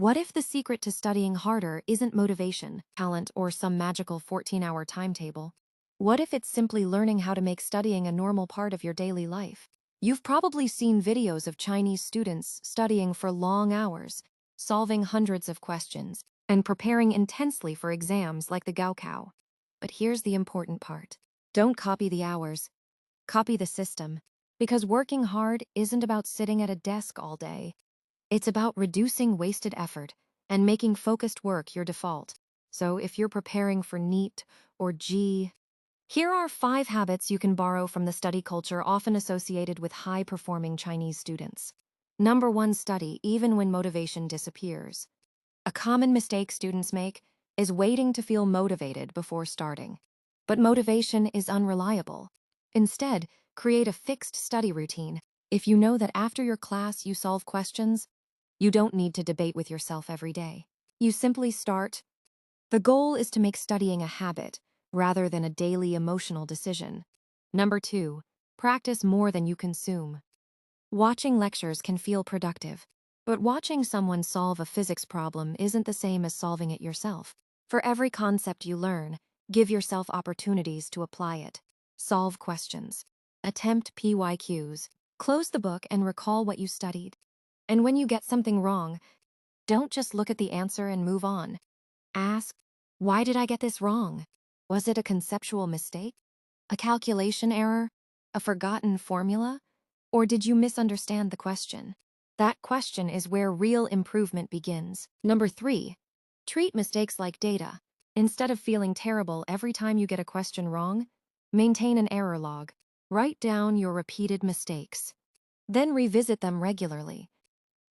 What if the secret to studying harder isn't motivation, talent, or some magical 14-hour timetable? What if it's simply learning how to make studying a normal part of your daily life? You've probably seen videos of Chinese students studying for long hours, solving hundreds of questions, and preparing intensely for exams like the Gaokao. But here's the important part. Don't copy the hours, copy the system. Because working hard isn't about sitting at a desk all day. It's about reducing wasted effort and making focused work your default. So if you're preparing for NEET or JEE, here are 5 habits you can borrow from the study culture often associated with high-performing Chinese students. Number 1, study even when motivation disappears. A common mistake students make is waiting to feel motivated before starting. But motivation is unreliable. Instead, create a fixed study routine. If you know that after your class you solve questions, you don't need to debate with yourself every day. You simply start. The goal is to make studying a habit rather than a daily emotional decision. Number 2, practice more than you consume. Watching lectures can feel productive, but watching someone solve a physics problem isn't the same as solving it yourself. For every concept you learn, give yourself opportunities to apply it. Solve questions. Attempt PYQs. Close the book and recall what you studied. And when you get something wrong, don't just look at the answer and move on. Ask, why did I get this wrong? Was it a conceptual mistake? A calculation error? A forgotten formula? Or did you misunderstand the question? That question is where real improvement begins. Number 3, treat mistakes like data. Instead of feeling terrible every time you get a question wrong, maintain an error log. Write down your repeated mistakes. Then revisit them regularly.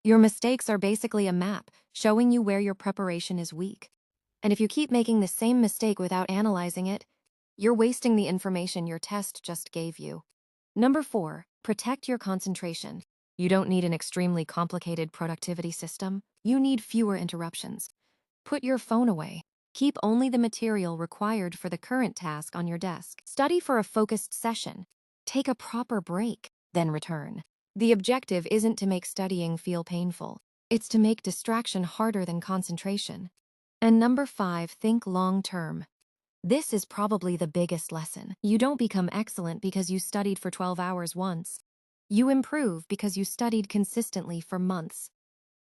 Your mistakes are basically a map showing you where your preparation is weak. And if you keep making the same mistake without analyzing it, you're wasting the information your test just gave you. Number 4, protect your concentration. You don't need an extremely complicated productivity system. You need fewer interruptions. Put your phone away. Keep only the material required for the current task on your desk. Study for a focused session. Take a proper break, then return. The objective isn't to make studying feel painful. It's to make distraction harder than concentration. And number 5, think long-term. This is probably the biggest lesson. You don't become excellent because you studied for 12 hours once. You improve because you studied consistently for months.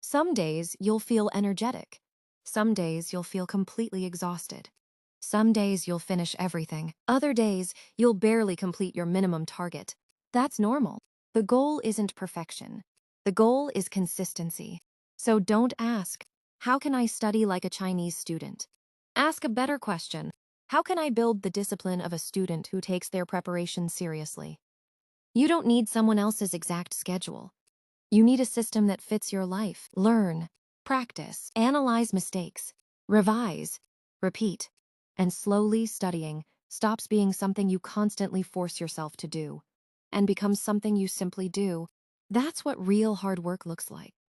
Some days you'll feel energetic. Some days you'll feel completely exhausted. Some days you'll finish everything. Other days you'll barely complete your minimum target. That's normal. The goal isn't perfection. The goal is consistency. So don't ask, how can I study like a Chinese student? Ask a better question. How can I build the discipline of a student who takes their preparation seriously? You don't need someone else's exact schedule. You need a system that fits your life. Learn, practice, analyze mistakes, revise, repeat, and slowly studying stops being something you constantly force yourself to do and becomes something you simply do. That's what real hard work looks like.